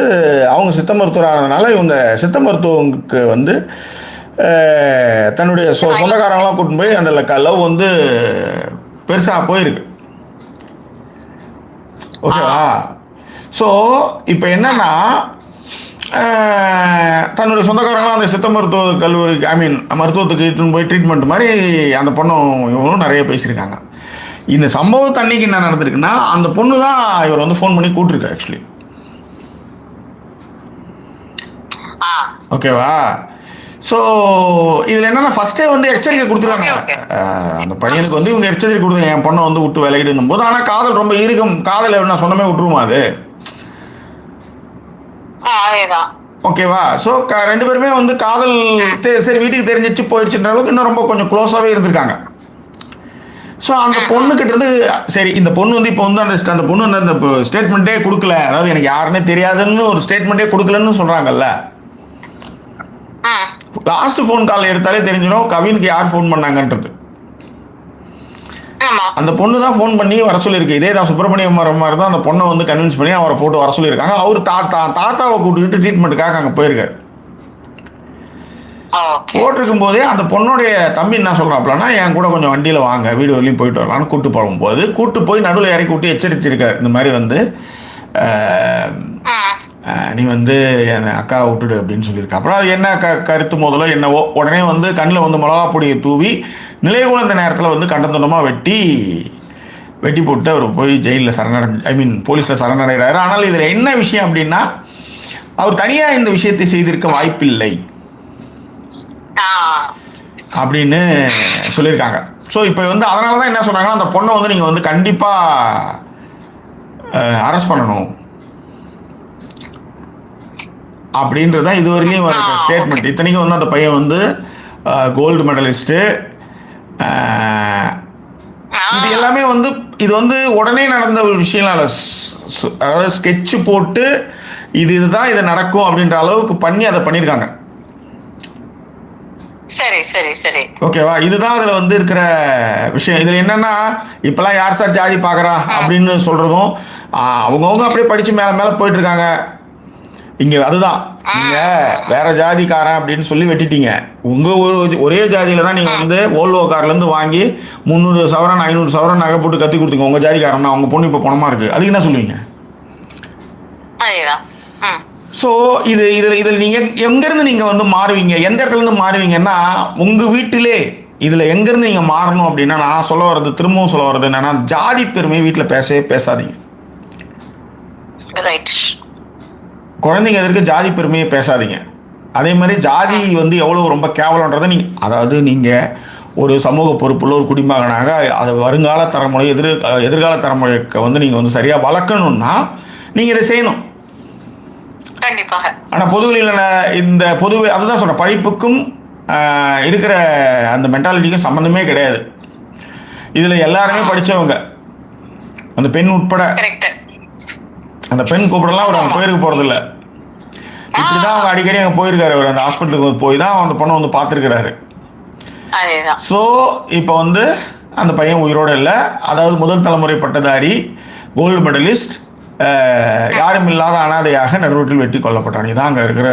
அவங்க சித்த மருத்துவர் ஆனதுனால இவங்க சித்த மருத்துவங்களுக்கு வந்து தன்னுடைய சொந்தக்காரங்களாம் கூட்டின்னு போய் அந்த லவ் வந்து பெருசாக போயிருக்கு. ஓகேவா? ஸோ இப்போ என்னன்னா, தன்னுடைய சொந்தக்காரங்களாம் அந்த சித்த மருத்துவ கல்லூரிக்கு மருத்துவத்துக்கு இட்டுன்னு போய் ட்ரீட்மெண்ட் மாதிரி அந்த பொண்ணும் இவங்களும் நிறைய பேசியிருக்காங்க. இந்த சம்பவத்து அன்னைக்கு என்ன நடந்திருக்குன்னா, அந்த பொண்ணு தான் இவர் வந்து ஃபோன் பண்ணி கூட்டிருக்கு ஆக்சுவலி. ஓகேவா? ஸோ இதில் என்னன்னா, ஃபர்ஸ்டே வந்து எச்சரிக்கை கொடுத்துருவாங்க. அந்த பையனுக்கு வந்து இவங்க எச்சரிக்கை கொடுத்துருங்க, என் பொண்ணை வந்து விட்டு விலகிடுன்னும் போது. ஆனால் காதல் ரொம்ப இருக்கும். காதல் நான் சொன்னமே விட்டுருமா அது? ஓகேவா? ஸோ 2 பேருமே வந்து காதல் சரி வீட்டுக்கு தெரிஞ்சிச்சு போயிடுச்சுன்ற அளவுக்கு இன்னும் ரொம்ப கொஞ்சம் க்ளோஸாகவே இருந்திருக்காங்க. ஸோ அந்த பொண்ணுக்கிட்ட இருந்து சரி, இந்த பொண்ணு வந்து இப்போ வந்து அந்த பொண்ணு வந்து அந்த ஸ்டேட்மெண்ட்டே கொடுக்கல, அதாவது எனக்கு யாருன்னே தெரியாதுன்னு ஒரு ஸ்டேட்மெண்ட்டே கொடுக்கலன்னு சொல்கிறாங்கல்ல. லாஸ்ட் ஃபோன் கால் எடுத்தாலே தெரிஞ்சிடும் கவினுக்கு யார் ஃபோன் பண்ணாங்கன்றது. அந்த பொண்ணு தான் ஃபோன் பண்ணி வர சொல்லியிருக்கு. இதே தான் சுப்பிரமணியம் மாதிரி தான் அந்த பொண்ணை வந்து கன்வின்ஸ் பண்ணி அவரை போட்டு வர சொல்லியிருக்காங்க. அவர் தாத்தாவை கூப்பிட்டுக்கிட்டு ட்ரீட்மெண்ட்டுக்காக அங்கே போயிருக்காரு. போட்டிருக்கும் போதே அந்த பொண்ணுடைய தம்பி என்ன சொல்றாப்லன்னா, என் கூட கொஞ்சம் வண்டியில் வாங்க, வீடு வரலையும் போயிட்டு வரலான்னு கூப்பிட்டு போகும்போது கூப்பிட்டு போய் நடுவில் இறக்கி விட்டு எச்சரித்திருக்காரு. இந்த மாதிரி வந்து நீ வந்து என் அக்காவை விட்டுடு அப்படின்னு சொல்லியிருக்கா. அப்புறம் அது என்ன கருத்து முதல்ல என்னவோ உடனே வந்து கண்ணில் வந்து மிளகா பொடியை தூவி நிலைகுலந்த நேரத்தில் வந்து கண்டந்துண்டமாக வெட்டி போட்டு அவர் போய் ஜெயிலில் போலீஸில் சரணடைகிறாரு. ஆனால் இதில் என்ன விஷயம் அப்படின்னா, அவர் தனியாக இந்த விஷயத்தை செய்திருக்க வாய்ப்பில்லை அப்படின்னு சொல்லியிருக்காங்க. ஸோ இப்போ வந்து அதனால தான் என்ன சொல்கிறாங்கன்னா, அந்த பொண்ணை வந்து நீங்கள் வந்து கண்டிப்பாக அரெஸ்ட் பண்ணணும் அப்படின்றது தான் இதுவரையிலையும் வர ஸ்டேட்மெண்ட். இத்தனைக்கும் வந்து அந்த பையன் வந்து கோல்டு மெடலிஸ்ட்டு. இது எல்லாமே வந்து இது வந்து உடனே நடந்த ஒரு விஷயம் இல்லை. அதாவது ஸ்கெட்சு போட்டு இதுதான் இது நடக்கும் அப்படின்ற அளவுக்கு பண்ணி அதை பண்ணியிருக்காங்க. சரி சரி சரி ஓகேவா? இதுதான் அதில் வந்து இருக்கிற விஷயம். இதில் என்னன்னா, இப்போலாம் யார் சார் ஜாதி பார்க்குறா அப்படின்னு சொல்கிறதும் அவங்கவுங்க அப்படியே படித்து மேலே மேலே போயிட்டு இருக்காங்க. இங்கே அதுதான் நீங்கள் வேற ஜாதிக்காரன் அப்படின்னு சொல்லி வெட்டிட்டீங்க. உங்கள் ஒரே ஜாதியில் தான் நீங்கள் வந்து ஓல்வோ கார்லேருந்து வாங்கி 300 சவரன் 500 சவரன் நகை போட்டு கட்டி கொடுத்தீங்க. உங்கள் ஜாதிக்காரன் தான், உங்கள் பொண்ணு இப்போ பணமாக இருக்குது, அதுக்கு என்ன சொல்லுவீங்க? ஸோ இதில் நீங்கள் எங்கேருந்து நீங்கள் வந்து மாறுவீங்க, எந்த இடத்துலேருந்து மாறுவீங்கன்னா, உங்கள் வீட்டிலே இதில் எங்கேருந்து நீங்கள் மாறணும் அப்படின்னா, நான் சொல்ல வர்றது திரும்பவும் சொல்ல வர்றது என்னன்னா, ஜாதி பெருமையை வீட்டில் பேசாதீங்க. குழந்தைங்க எதற்கு ஜாதி பெருமையை பேசாதீங்க. அதே மாதிரி ஜாதி வந்து எவ்வளோ ரொம்ப கேவலன்றதை அதாவது நீங்கள் ஒரு சமூக பொறுப்புள்ள ஒரு குடிமகனாக அதை வருங்கால தலைமுறை எதிர்கால தலைமுறைக்கு வந்து நீங்கள் வந்து சரியாக வளர்க்கணும்னா நீங்கள் இதை செய்யணும் கண்டிப்பாக. ஆனால் பொதுவெளியில் இந்த அதுதான் சொல்கிறேன், படிப்புக்கும் இருக்கிற அந்த மென்டாலிட்டிக்கும் சம்மந்தமே கிடையாது. இதில் எல்லாருமே படித்தவங்க, அந்த பெண் உட்பட. அந்த பெண் கூப்பிடலாம் அவர் அவங்க போயிருக்க போகிறதில்ல. இப்படி தான் அவங்க அடிக்கடி அங்கே போயிருக்காரு. அவர் அந்த ஹாஸ்பிட்டலுக்கு போய் தான் அந்த பொண்ணை வந்து பார்த்துருக்கிறாரு. ஸோ இப்போ வந்து அந்த பையன் உயிரோடு இல்லை. அதாவது முதல் தலைமுறை பட்டதாரி, கோல்டு மெடலிஸ்ட், யாரும் இல்லாத அனாதையாக நடுரோட்டில் வெட்டி கொல்லப்பட்டான். இதான் அங்கே இருக்கிற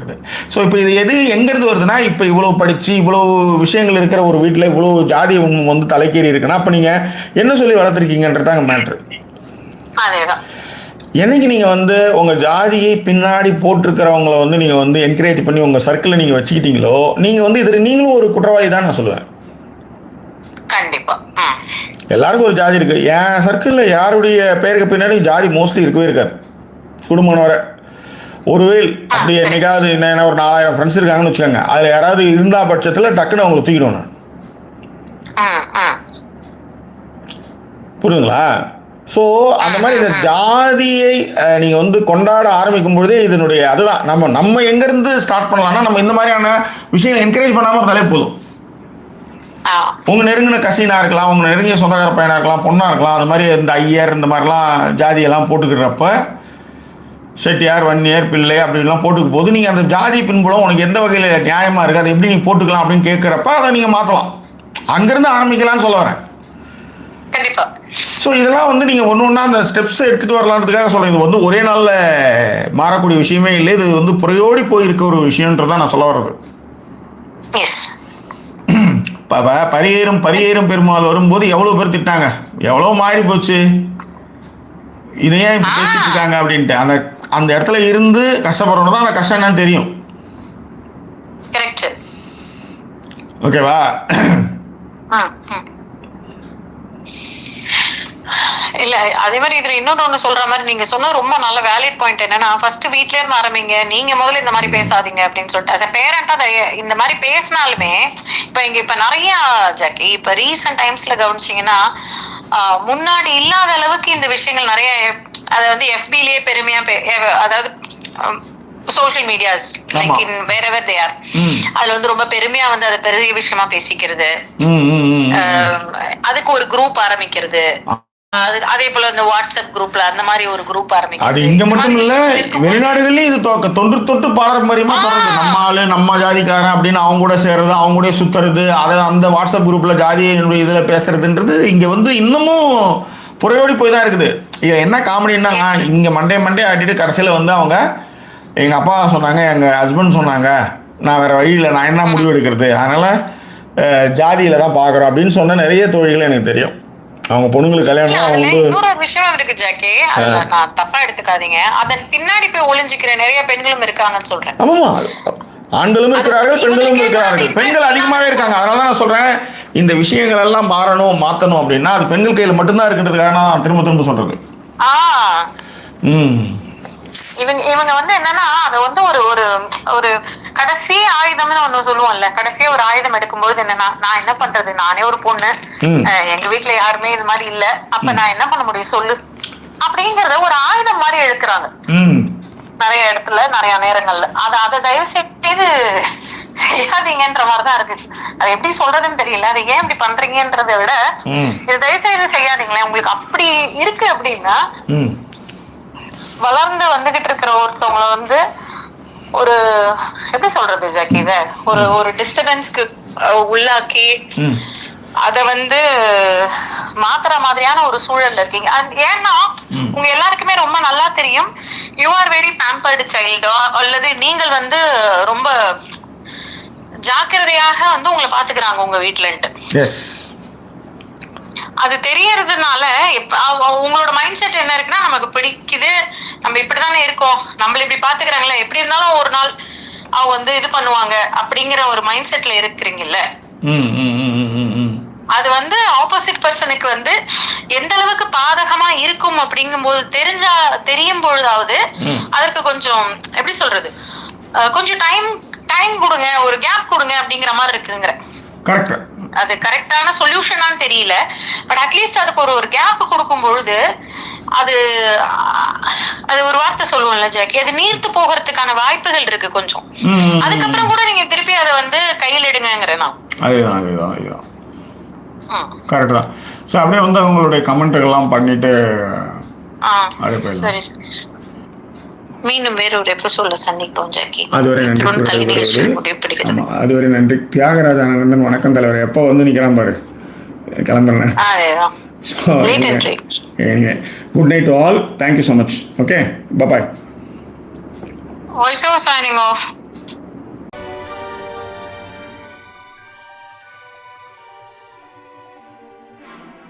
இது. ஸோ இப்போ இது எது எங்கேருந்து வருதுன்னா, இப்போ இவ்வளோ படித்து இவ்வளோ விஷயங்கள் இருக்கிற ஒரு வீட்டில் இவ்வளோ ஜாதி வந்து தலைக்கேறி இருக்குன்னா, அப்போ நீங்கள் என்ன சொல்லி வளர்த்துருக்கீங்கன்றது அங்கே மேட்ரு. என்னைக்கு நீங்கள் வந்து உங்கள் ஜாதியை பின்னாடி போட்டிருக்கிறவங்கள வந்து நீங்கள் வந்து என்கரேஜ் பண்ணி உங்கள் சர்க்கிளில் நீங்கள் வச்சுக்கிட்டீங்களோ, நீங்கள் வந்து இதில் நீங்களும் ஒரு குற்றவாளி தான் நான் சொல்லுவேன். கண்டிப்பா எல்லாருக்கும் ஒரு ஜாதி இருக்குது. என் சர்க்கிளில் யாருடைய பேருக்கு பின்னாடி ஜாதி மோஸ்ட்லி இருக்கவே இருக்காது. குடும்பம் வர ஒருவேள் அப்படி என்னைக்காவது என்ன ஒரு 4000 ஃப்ரெண்ட்ஸ் இருக்காங்கன்னு வச்சுக்கோங்க, அதில் யாராவது இருந்தா பட்சத்தில் டக்குன்னு அவங்களை தூக்கிடுவோம் நான். புரியுதுங்களா? ஸோ அந்த மாதிரி இந்த ஜாதியை நீங்கள் வந்து கொண்டாட ஆரம்பிக்கும் பொழுதே இதனுடைய அதுதான் நம்ம எங்கேருந்து ஸ்டார்ட் பண்ணலாம்னா, நம்ம இந்த மாதிரியான விஷயங்களை என்கரேஜ் பண்ணாமல் இருந்தாலே போதும். உங்கள் நெருங்கின கசினாக இருக்கலாம், உங்கள் நெருங்கிய சொந்தக்கார பையனாக இருக்கலாம், பொண்ணாக இருக்கலாம், அது மாதிரி இந்த ஐயர் இந்த மாதிரிலாம் ஜாதியெல்லாம் போட்டுக்கிறப்ப செட்டியார் வன்னியர் பிள்ளை அப்படின்லாம் போட்டுக்கும் போது நீங்கள் அந்த ஜாதி பின்புலம் உனக்கு எந்த வகையில் நியாயமாக இருக்குது, அதை எப்படி நீங்கள் போட்டுக்கலாம் அப்படின்னு கேட்குறப்ப அதை நீங்கள் மாற்றலாம். அங்கேருந்து ஆரம்பிக்கலாம்னு சொல்ல வரேன். கண்டிப்பா. ஸோ இதெல்லாம் வந்து நீங்கள் ஒன்று ஒன்றா அந்த ஸ்டெப்ஸ் எடுத்துகிட்டு வரலான்றதுக்காக சொல்கிறேன். இது வந்து ஒரே நாளில் மாறக்கூடிய விஷயமே இல்லை. இது வந்து புறையோடி போயிருக்க ஒரு விஷயன்றதான் நான் சொல்ல வர்றது. பரியேறும் பெருமாள் வரும்போது எவ்வளோ பேர் திட்டாங்க, எவ்வளோ மாறி போச்சு, இதையே இப்படி பேசிட்டு இருக்காங்க அப்படின்ட்டு. அந்த இடத்துல இருந்து கஷ்டப்படுறவங்க தான் அந்த கஷ்டம் என்னன்னு தெரியும். ஓகேவா? இல்ல அதே மாதிரி இதுல இன்னொன்னு சொல்ற மாதிரி நீங்க சொன்ன ரொம்ப நல்ல வேலிட் பாயிண்ட் என்னன்னா, ஃபர்ஸ்ட் வீட்ல இருந்து ஆரம்பிங்க, நீங்க முதல்ல இந்த மாதிரி பேசாதீங்க அப்படின்னு சொல்லிட்டு as a parent இந்த மாதிரி பேசினாலுமே இப்ப நிறைய ஜாக்கி இப்ப ரீசன்ட் டைம்ஸ்ல கவனிச்சீங்கன்னா முன்னாடி இல்லாத அளவுக்கு இந்த விஷயங்கள் நிறைய அதை வந்து FB-லயே பெருமையா அதாவது social medias like in wherever they are, அதுல வந்து ரொம்ப பெருமையா வந்து அதை பெரிய விஷயமா பேசிக்கிறது, அதுக்கு ஒரு குரூப் ஆரம்பிக்கிறது, அதே போல இந்த வாட்ஸ்அப் குரூப்ல அந்த மாதிரி ஒரு குரூப் ஆரம்பிக்கிறது. அது இங்க மட்டும் இல்ல, வெளிநாடுகள்லயும் இது தொன்று தொட்டு பாரம்பரியமா தொடருது. நம்ம ஆளு நம்ம ஜாதிக்காரன் அப்படின்னு அவங்க கூட சேர்றது, அவங்க கூட சுத்துறது, அதை அந்த வாட்ஸ்அப் குரூப்ல ஜாதியினுடைய இதுல பேசுறதுன்றது இங்க வந்து இன்னமும் புறையோடி போய் தான் இருக்குது. இது என்ன காமெடின்னா, இங்க மண்டே ஆட்டிட்டு கடைசியில வந்து அவங்க எங்க அப்பா சொன்னாங்க, எங்க ஹஸ்பண்ட் சொன்னாங்க, நான் வேற வழியில் நான் என்ன முடிவு எடுக்கிறது, அதனால ஜாதியில தான் பாக்குறோம் அப்படின்னு சொன்ன நிறைய தோழிகள் எனக்கு தெரியும். அவங்க பொண்ணுங்களுக்கு கல்யாணம் அவங்க இன்னொரு விஷயம் இருக்கு ஜாக்கி, அதுல நான் தப்பா எடுத்துக்காதீங்க, அதன் பின்னாடி போய் ஒளிஞ்சுக்கிற நிறைய பெண்களும் இருக்காங்கன்னு சொல்றேன். ஆமாமா, ஆண்களும் இருக்கிறார்கள், பெண்களும் இருக்கிறார்கள். பெண்கள் அதிகமாவே இருக்காங்க. அதனால நான் சொல்றேன், இந்த விஷயங்கள் எல்லாம் மாத்தணும் அப்படின்னா அது பெண்கள் கையில மட்டும்தான் இருக்குன்றதுக்காக நான் திரும்ப சொல்றது. இவங்க வந்து என்னன்னா அது வந்து ஒரு ஒரு ஒரு கடைசி ஆயுதம்னு ஒண்ணு சொல்லுவோம்ல, கடைசியா ஒரு ஆயுதம் எடுக்கும்போது என்னன்னா, நான் என்ன பண்றது, நானே ஒரு பொண்ணு, எங்க வீட்டுல யாருமே இது மாதிரி இல்ல, அப்ப நான் என்ன பண்ண முடியும் சொல்லு அப்படிங்கறத ஒரு ஆயுதம் மாதிரி எடுக்கிறாங்க நிறைய இடத்துல நிறைய நேரங்கள்ல. அதை தயவு செய்து செய்யாதீங்கன்ற மாதிரிதான் இருக்கு. அது எப்படி சொல்றதுன்னு தெரியல. அது ஏன் இப்படி பண்றீங்கன்றதை விட இது தயவு செய்து செய்யாதீங்களேன். உங்களுக்கு அப்படி இருக்கு அப்படின்னா வளர்ந்து வந்துகிட்டு இருக்கிற ஒருத்தவங்களை வந்து ஒரு எப்படி சொல்றது ஜாக்கி, இத ஒரு டிஸ்டர்பன்ஸ்க்கு உள்ளாக்கி அத வந்து மாத்துற மாதிரியான ஒரு சூழல்ல இருக்கீங்க. ஏன்னா உங்க எல்லாருக்குமே ரொம்ப நல்லா தெரியும், யூ ஆர் வெரி பேம்பர்டு சைல்டோ அல்லது நீங்கள் வந்து ரொம்ப ஜாக்கிரதையாக வந்து உங்களை பாத்துக்கிறாங்க உங்க வீட்டுலன்ட்டு. அது தெரியறதுனால உங்களோட மைண்ட் செட் என்ன இருக்குன்னா, நமக்கு பிடிக்குது, நம்ம இப்படித்தானே இருக்கோம், நம்மள இப்படி பாத்துக்கிறாங்களே, எப்படி இருந்தாலும் ஒரு நாள் அவங்க வந்து இது பண்ணுவாங்க அப்படிங்கிற ஒரு மைண்ட் செட்ல இருக்கிறீங்கல்ல. அது வந்து ஆப்போசிட் பர்சனுக்கு வந்து எந்த அளவுக்கு பாதகமா இருக்கும் அப்படிங்கும்போது தெரியும் பொழுதாவது அதற்கு கொஞ்சம் எப்படி சொல்றது, கொஞ்சம் டைம் கொடுங்க, ஒரு கேப் கொடுங்க அப்படிங்கிற மாதிரி இருக்குங்கிற. அது கரெக்டான சொல்யூஷனான்னு தெரியல, பட் அட்லீஸ்ட் அதுக்கு ஒரு கேப் கொடுக்கும் பொழுது அது ஒரு வார்த்தை சொல்லுவோம்ல ஜாக்கி, அது நீர்த்து போகிறதுக்கான வாய்ப்புகள் இருக்கு கொஞ்சம். அதுக்கப்புறம் கூட நீங்க திருப்பி அதை வந்து கையில் எடுங்கிறேன் நான். அதேதான் கரெக்ட் தான். ஸோ அப்படியே வந்து அவங்களுடைய கமெண்ட்டுகள்லாம் பண்ணிட்டு சரி, மீண்டும் வேற ஒரு எபிசோட்ல சந்திப்போம் ஜாக்கி. அதுவரை நன்றி. தியாகராஜ ஆனந்தன், வணக்கம் தலைவர். எப்போ வந்து நிக்கிறான் பாரு, கிளம்புறேன். So Late entry. Anyway good night to all. Thank you so much. Okay, bye. Voice over signing off.